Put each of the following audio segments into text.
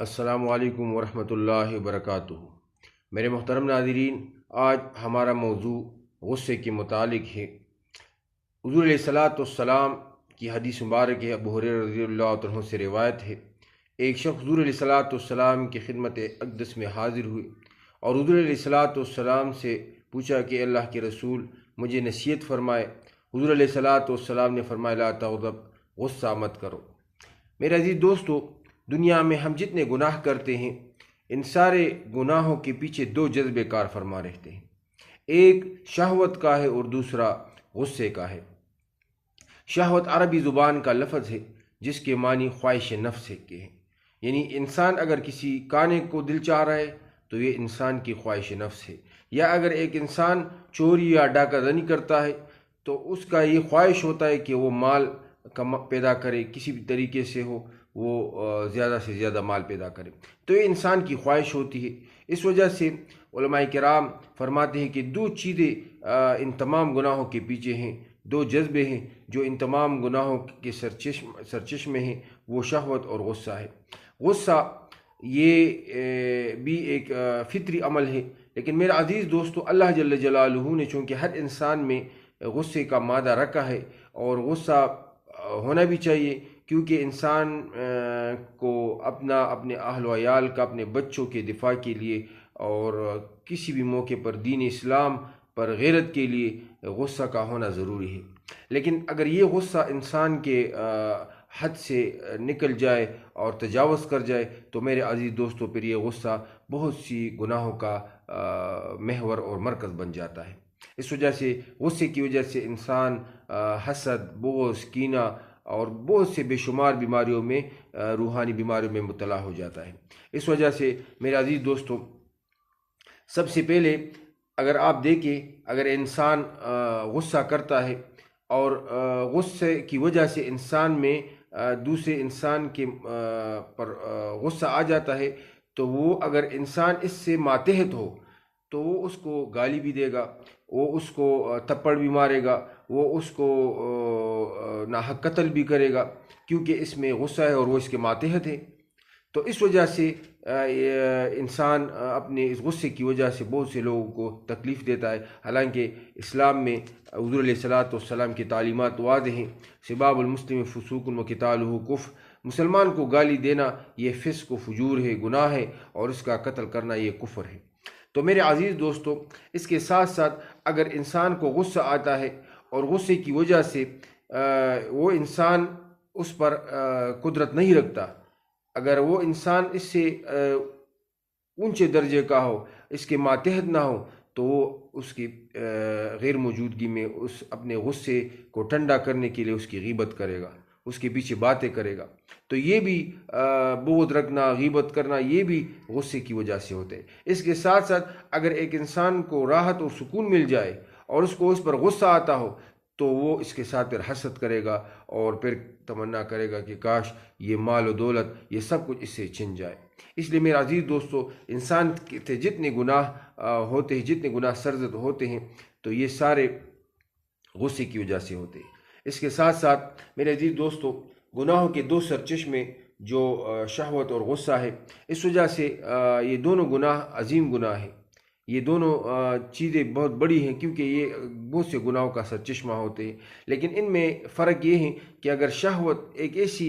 السلام علیکم ورحمۃ اللہ وبرکاتہ۔ میرے محترم ناظرین، آج ہمارا موضوع غصے کے متعلق ہے۔ حضور علیہ السلام کی حدیث مبارک ہے، ابو ہریرہ رضی اللہ عنہ سے روایت ہے۔ ایک شخص حضور علیہ السلام کی خدمت اقدس میں حاضر ہوئے اور حضور علیہ السلام سے پوچھا کہ اللہ کے رسول مجھے نصیحت فرمائے۔ حضور علیہ السلام نے فرمایا لا تغضب، غصہ مت کرو۔ میرے عزیز دوستو، دنیا میں ہم جتنے گناہ کرتے ہیں، ان سارے گناہوں کے پیچھے دو جذبے کار فرما رہتے ہیں۔ ایک شہوت کا ہے اور دوسرا غصے کا ہے۔ شہوت عربی زبان کا لفظ ہے جس کے معنی خواہش نفس کے ہیں، یعنی انسان اگر کسی کانے کو دل چاہ رہا ہے تو یہ انسان کی خواہش نفس ہے، یا اگر ایک انسان چوری یا ڈاکہ زنی کرتا ہے تو اس کا یہ خواہش ہوتا ہے کہ وہ مال پیدا کرے، کسی بھی طریقے سے ہو وہ زیادہ سے زیادہ مال پیدا کرے، تو یہ انسان کی خواہش ہوتی ہے۔ اس وجہ سے علماء کرام فرماتے ہیں کہ دو چیزیں ان تمام گناہوں کے پیچھے ہیں، دو جذبے ہیں جو ان تمام گناہوں کے سرچشمے ہیں، وہ شہوت اور غصہ ہے۔ غصہ یہ بھی ایک فطری عمل ہے، لیکن میرا عزیز دوستو، اللہ جل جلالہ نے چونکہ ہر انسان میں غصے کا مادہ رکھا ہے، اور غصہ ہونا بھی چاہیے، کیونکہ انسان کو اپنے اہل و عیال کا، اپنے بچوں کے دفاع کے لیے اور کسی بھی موقع پر دین اسلام پر غیرت کے لیے غصہ کا ہونا ضروری ہے۔ لیکن اگر یہ غصہ انسان کے حد سے نکل جائے اور تجاوز کر جائے تو میرے عزیز دوستو، پھر یہ غصہ بہت سی گناہوں کا محور اور مرکز بن جاتا ہے۔ اس وجہ سے غصے کی وجہ سے انسان حسد، بغض، کینہ اور بہت سے بے شمار بیماریوں میں، روحانی بیماریوں میں مبتلا ہو جاتا ہے۔ اس وجہ سے میرے عزیز دوستو، سب سے پہلے اگر آپ دیکھیں، اگر انسان غصہ کرتا ہے اور غصے کی وجہ سے انسان میں دوسرے انسان کے پر غصہ آ جاتا ہے، تو وہ اگر انسان اس سے ماتحت ہو تو وہ اس کو گالی بھی دے گا، وہ اس کو تھپڑ بھی مارے گا، وہ اس کو ناحق قتل بھی کرے گا، کیونکہ اس میں غصہ ہے اور وہ اس کے ماتحت ہے۔ تو اس وجہ سے انسان اپنے اس غصے کی وجہ سے بہت سے لوگوں کو تکلیف دیتا ہے۔ حالانکہ اسلام میں حضور علیہ السلام کی تعلیمات واضح ہیں، سباب المسلم فسوق و قتالہ کفر، مسلمان کو گالی دینا یہ فسق و فجور ہے، گناہ ہے، اور اس کا قتل کرنا یہ کفر ہے۔ تو میرے عزیز دوستو، اس کے ساتھ ساتھ اگر انسان کو غصہ آتا ہے اور غصے کی وجہ سے وہ انسان اس پر قدرت نہیں رکھتا، اگر وہ انسان اس سے اونچے درجے کا ہو، اس کے ماتحت نہ ہو، تو وہ اس کی غیر موجودگی میں اس اپنے غصے کو ٹھنڈا کرنے کے لیے اس کی غیبت کرے گا، اس کے پیچھے باتیں کرے گا۔ تو یہ بھی بغض رکھنا، غیبت کرنا، یہ بھی غصے کی وجہ سے ہوتے ہیں۔ اس کے ساتھ ساتھ اگر ایک انسان کو راحت اور سکون مل جائے اور اس کو اس پر غصہ آتا ہو تو وہ اس کے ساتھ پھر حسد کرے گا اور پھر تمنا کرے گا کہ کاش یہ مال و دولت، یہ سب کچھ اس سے چھن جائے۔ اس لیے میرے عزیز دوستو، انسان کے جتنے گناہ ہوتے ہیں، جتنے گناہ سرزد ہوتے ہیں، تو یہ سارے غصے کی وجہ سے ہوتے ہیں۔ اس کے ساتھ ساتھ میرے عزیز دوستو، گناہوں کے دو سرچشمے جو شہوت اور غصہ ہے، اس وجہ سے یہ دونوں گناہ عظیم گناہ ہیں، یہ دونوں چیزیں بہت بڑی ہیں، کیونکہ یہ بہت سے گناہوں کا سرچشمہ ہوتے ہیں۔ لیکن ان میں فرق یہ ہے کہ اگر شہوت ایک ایسی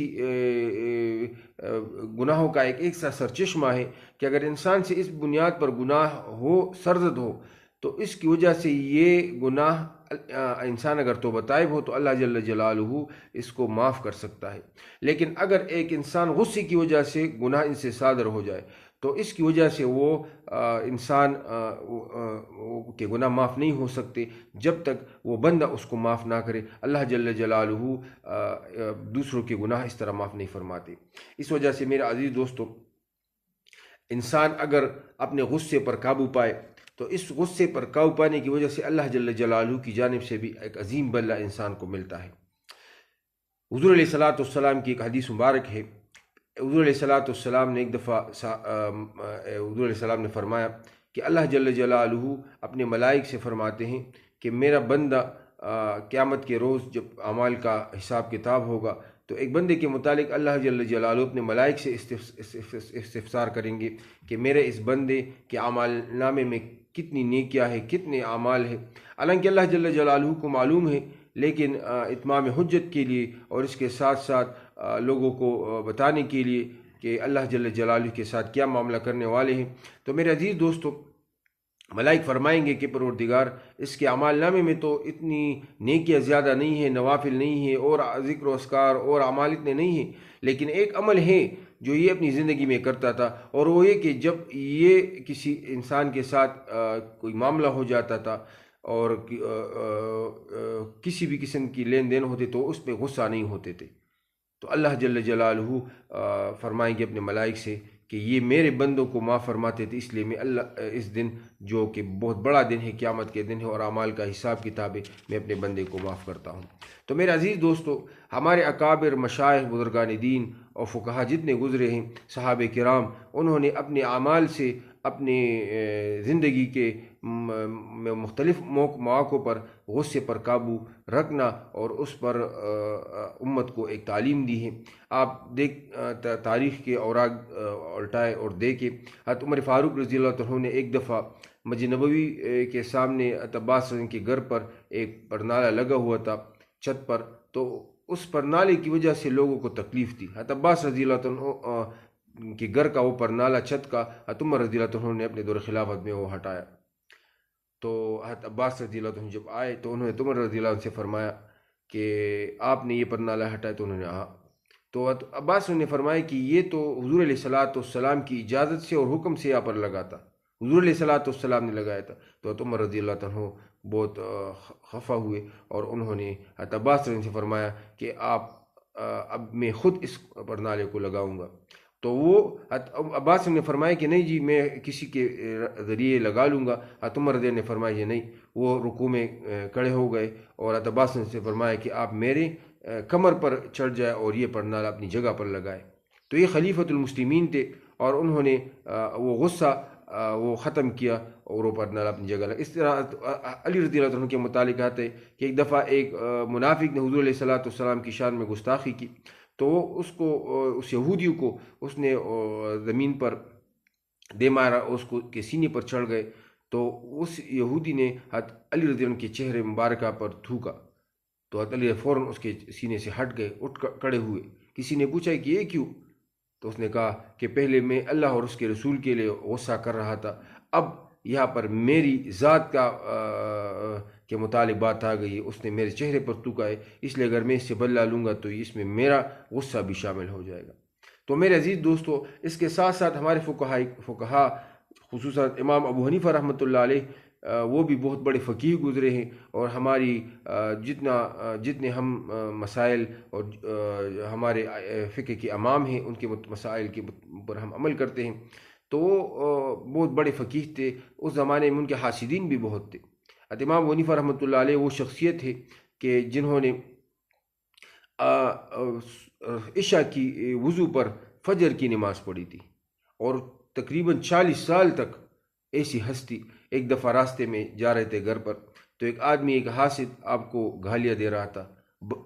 گناہوں کا ایک ایسا سرچشمہ ہے کہ اگر انسان سے اس بنیاد پر گناہ ہو، سرزد ہو، تو اس کی وجہ سے یہ گناہ انسان اگر توبہ طائب ہو تو اللہ جل جلالہ اس کو معاف کر سکتا ہے۔ لیکن اگر ایک انسان غصے کی وجہ سے گناہ ان سے صادر ہو جائے تو اس کی وجہ سے وہ انسان کے گناہ معاف نہیں ہو سکتے جب تک وہ بندہ اس کو معاف نہ کرے۔ اللہ جل جلالہ دوسروں کے گناہ اس طرح معاف نہیں فرماتے۔ اس وجہ سے میرے عزیز دوستو، انسان اگر اپنے غصے پر قابو پائے تو اس غصے پر قابو پانے کی وجہ سے اللہ جل جلالہ کی جانب سے بھی ایک عظیم بدلہ انسان کو ملتا ہے۔ حضور علیہ السلام کی ایک حدیث مبارک ہے، حضور علیہ السلام نے ایک دفعہ حضور علیہ السلام نے فرمایا کہ اللہ جل جلالہ اپنے ملائک سے فرماتے ہیں کہ میرا بندہ قیامت کے روز جب اعمال کا حساب کتاب ہوگا تو ایک بندے کے متعلق اللہ جل جلالہ اپنے ملائک سے استفسار کریں گے کہ میرے اس بندے کے اعمال نامے میں کتنی نیکیاں ہیں، کتنے اعمال ہیں۔ حالانکہ اللہ جل جلالہ کو معلوم ہے، لیکن اتمام حجت کے لیے اور اس کے ساتھ ساتھ لوگوں کو بتانے کے لیے کہ اللہ جل جلالہ کے ساتھ کیا معاملہ کرنے والے ہیں، تو میرے عزیز دوستو، ملائک فرمائیں گے کہ پروردگار، اس کے اعمال نامے میں تو اتنی نیکیاں زیادہ نہیں ہیں، نوافل نہیں ہیں، اور ذکر و اذکار اور اعمال اتنے نہیں ہیں، لیکن ایک عمل ہے جو یہ اپنی زندگی میں کرتا تھا، اور وہ یہ کہ جب یہ کسی انسان کے ساتھ کوئی معاملہ ہو جاتا تھا اور کسی بھی قسم کی لین دین ہوتے تو اس پہ غصہ نہیں ہوتے تھے۔ تو اللہ جل جلالہ فرمائیں گے اپنے ملائک سے کہ یہ میرے بندوں کو معاف فرماتے تھے، اس لیے میں اللہ اس دن جو کہ بہت بڑا دن ہے، قیامت کے دن ہے، اور اعمال کا حساب کتاب ہے، میں اپنے بندے کو معاف کرتا ہوں۔ تو میرے عزیز دوستو، ہمارے اکابر، مشائخ، بزرگان دین اور فقہا جتنے گزرے ہیں، صحابہ کرام، انہوں نے اپنے اعمال سے اپنی زندگی کے مختلف مواقع پر غصے پر قابو رکھنا اور اس پر امت کو ایک تعلیم دی ہے۔ آپ تاریخ کے اوراق الٹائے اور دیکھے، حضرت عمر فاروق رضی اللہ عنہ نے ایک دفعہ مسجد نبوی کے سامنے عباس کے گھر پر ایک پرنالہ لگا ہوا تھا چھت پر، تو اس پرنالے کی وجہ سے لوگوں کو تکلیف تھی۔ حضرت عباس رضی اللہ عنہ کہ گھر کا وہ پرنالہ چھت کا حضرت عمر رضی اللہ عنہ نے اپنے دور خلافت میں وہ ہٹایا۔ تو حضرت عباس رضی اللہ عنہ جب آئے تو انہوں نے عمر رضی اللہ عنہ سے فرمایا کہ آپ نے یہ پرنالہ ہٹایا؟ تو انہوں نے ہاں۔ تو حضرت عباس نے فرمایا کہ یہ تو حضور علیہ السلام کی اجازت سے اور حکم سے یہاں پر لگا تھا، حضور علیہ السلام نے لگایا تھا۔ تو حضرت عمر رضی اللہ عنہ بہت خفا ہوئے اور انہوں نے حضرت عباس رضی اللہ عنہ سے فرمایا کہ آپ اب میں خود اس پرنالے کو لگاؤں گا۔ تو وہ عباس نے فرمایا کہ نہیں جی، میں کسی کے ذریعے لگا لوں گا۔ حضرت عمر رضی اللہ عنہ نے فرمایا یہ نہیں۔ وہ رکوع میں کھڑے ہو گئے اور حضرت عباس نے سے فرمایا کہ آپ میرے کمر پر چڑھ جائے اور یہ پرنالہ اپنی جگہ پر لگائے۔ تو یہ خلیفۃ المسلمین تھے اور انہوں نے وہ غصہ وہ ختم کیا اور وہ پرنالہ اپنی جگہ لگا۔ اس طرح علی رضی اللہ عنہ کے متعلق آتے ہے کہ ایک دفعہ ایک منافق نے حضور علیہ السلام کی شان میں گستاخی کی، تو اس یہودی کو اس نے زمین پر دے مارا، اس کو کے سینے پر چڑھ گئے، تو اس یہودی نے حضرت علی رضی اللہ عنہ کے چہرے مبارکہ پر تھوکا، تو حضرت علی فوراً اس کے سینے سے ہٹ گئے، اٹھ کھڑے ہوئے۔ کسی نے پوچھا کہ یہ کیوں؟ تو اس نے کہا کہ پہلے میں اللہ اور اس کے رسول کے لیے غصہ کر رہا تھا، اب یہاں پر میری ذات کے متعلق بات آ گئی، اس نے میرے چہرے پر تھوکا ہے، اس لیے اگر میں اس سے بدلہ لوں گا تو اس میں میرا غصہ بھی شامل ہو جائے گا۔ تو میرے عزیز دوستو، اس کے ساتھ ساتھ ہمارے فقہا خصوصاً امام ابو حنیفہ رحمۃ اللہ علیہ، وہ بھی بہت بڑے فقیہ گزرے ہیں، اور ہماری جتنے ہم مسائل اور ہمارے فقہ کے امام ہیں ان کے مسائل کے پر ہم عمل کرتے ہیں، تو وہ بہت بڑے فقیہ تھے۔ اس زمانے میں ان کے حاسدین بھی بہت تھے۔ امام ابو حنیفہ رحمۃ اللہ علیہ وہ شخصیت ہے کہ جنہوں نے عشاء کی وضو پر فجر کی نماز پڑھی تھی، اور تقریباً 40 سال تک ایسی ہستی۔ ایک دفعہ راستے میں جا رہے تھے گھر پر، تو ایک آدمی، ایک حاسد آپ کو گالیاں دے رہا تھا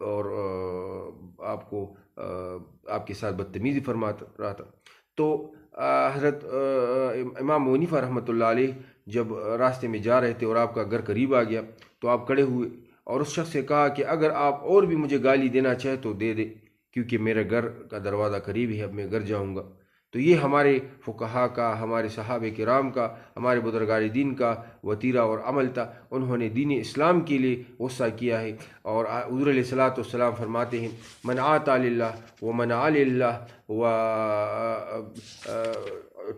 اور آپ کے ساتھ بدتمیزی فرما رہا تھا۔ تو حضرت امام ابو حنیفہ رحمۃ اللہ علیہ جب راستے میں جا رہے تھے اور آپ کا گھر قریب آ گیا، تو آپ کھڑے ہوئے اور اس شخص سے کہا کہ اگر آپ اور بھی مجھے گالی دینا چاہے تو دے دے، کیونکہ میرے گھر کا دروازہ قریب ہے، اب میں گھر جاؤں گا۔ تو یہ ہمارے فقہا کا، ہمارے صحابہ کرام کا، ہمارے بزرگان دین کا وتیرہ اور عمل تھا۔ انہوں نے دین اسلام کے لیے غصہ کیا ہے، اور حضور علیہ السلام فرماتے ہیں من عاطى للہ ومن علی اللہ، و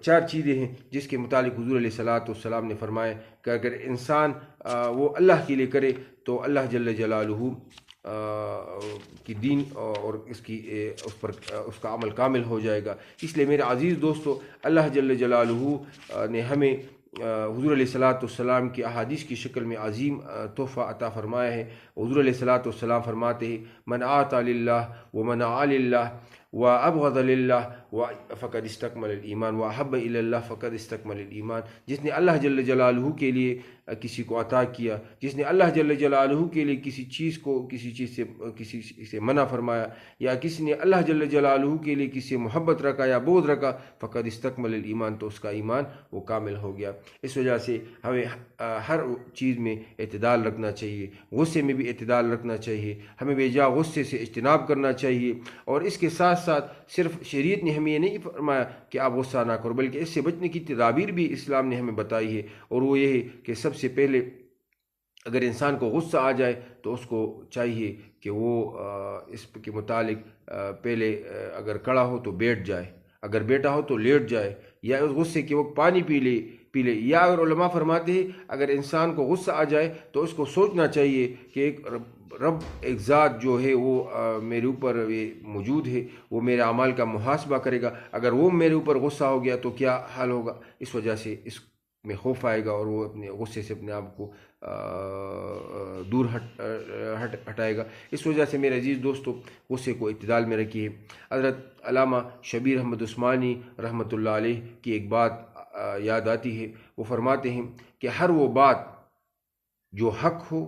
4 چیزیں ہیں جس کے متعلق حضور علیہ السلام نے فرمایا کہ اگر انسان وہ اللہ کے لیے کرے تو اللہ جل جلالہ کی دین اور اس کا عمل کامل ہو جائے گا۔ اس لیے میرے عزیز دوستو، اللہ جل جلالہ نے ہمیں حضور علیہ السلام کی احادیث کی شکل میں عظیم تحفہ عطا فرمایا ہے۔ حضور علیہ السلام فرماتے ہیں من عاطى للہ ومن علی اللہ و ابغض للہ و فقد استکمل الایمان و احب الی اللہ فقد استکمل الایمان. جس نے اللہ جل جلالہ کے لیے کسی کو عطا کیا، جس نے اللہ جل جلالہ کے لیے کسی چیز سے منع فرمایا، یا کسی نے اللہ جل جلالہ کے لیے کسی سے محبت رکھا یا بغض رکھا، فقد استکمل الایمان، تو اس کا ایمان وہ کامل ہو گیا. اس وجہ سے ہمیں ہر چیز میں اعتدال رکھنا چاہیے، غصے میں بھی اعتدال رکھنا چاہیے، ہمیں بے جا غصے سے اجتناب کرنا چاہیے. اور اس کے ساتھ ساتھ صرف شریعت نے ہمیں یہ نہیں فرمایا کہ آپ غصہ نہ کرو، بلکہ اس سے بچنے کی تدابیر بھی اسلام نے ہمیں بتائی ہے. اور وہ یہ ہے کہ سب سے پہلے اگر انسان کو غصہ آ جائے تو اس کو چاہیے کہ وہ اس کے متعلق پہلے اگر کھڑا ہو تو بیٹھ جائے، اگر بیٹھا ہو تو لیٹ جائے، یا اس غصے کے وقت پانی پی لے. یا اگر علماء فرماتے ہیں اگر انسان کو غصہ آ جائے تو اس کو سوچنا چاہیے کہ ایک رب، ایک ذات جو ہے وہ میرے اوپر موجود ہے، وہ میرے اعمال کا محاسبہ کرے گا. اگر وہ میرے اوپر غصہ ہو گیا تو کیا حال ہوگا؟ اس وجہ سے اس میں خوف آئے گا اور وہ اپنے غصے سے اپنے آپ کو دور ہٹائے گا. اس وجہ سے میرے عزیز دوستو، غصے کو اعتدال میں رکھیے. حضرت علامہ شبیر احمد عثمانی رحمۃ اللہ علیہ کی ایک بات یاد آتی ہے. وہ فرماتے ہیں کہ ہر وہ بات جو حق ہو،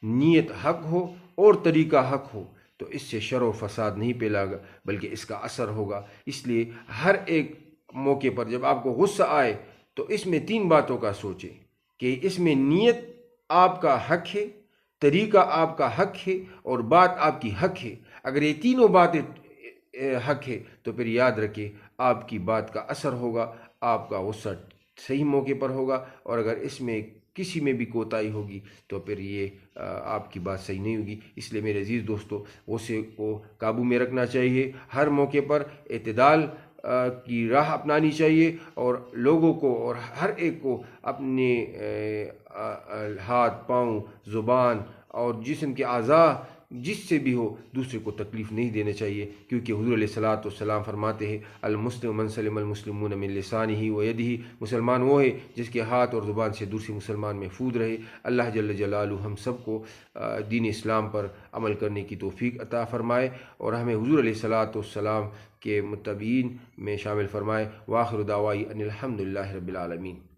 نیت حق ہو اور طریقہ حق ہو تو اس سے شر و فساد نہیں پھیلا گا بلکہ اس کا اثر ہوگا. اس لیے ہر ایک موقع پر جب آپ کو غصہ آئے تو اس میں 3 باتوں کا سوچیں کہ اس میں نیت آپ کا حق ہے، طریقہ آپ کا حق ہے اور بات آپ کی حق ہے. اگر یہ تینوں باتیں حق ہے تو پھر یاد رکھیں آپ کی بات کا اثر ہوگا، آپ کا غصہ صحیح موقع پر ہوگا. اور اگر اس میں کسی میں بھی کوتاہی ہوگی تو پھر یہ آپ کی بات صحیح نہیں ہوگی. اس لیے میرے عزیز دوستو، غصے کو قابو میں رکھنا چاہیے، ہر موقع پر اعتدال کی راہ اپنانی چاہیے، اور لوگوں کو اور ہر ایک کو اپنے ہاتھ، پاؤں، زبان اور جسم کے اعضاء جس سے بھی ہو دوسرے کو تکلیف نہیں دینا چاہیے. کیونکہ حضور علیہ الصلاۃ والسلام فرماتے ہیں المسلم من سلم المسلمون من لسانہ و یدہ، مسلمان وہ ہے جس کے ہاتھ اور زبان سے دوسرے مسلمان محفوظ رہے. اللہ جل جلالہ ہم سب کو دین اسلام پر عمل کرنے کی توفیق عطا فرمائے اور ہمیں حضور علیہ الصلاۃ والسلام کے متبعین میں شامل فرمائے. وآخر دعوائی ان الحمد للہ رب العالمین.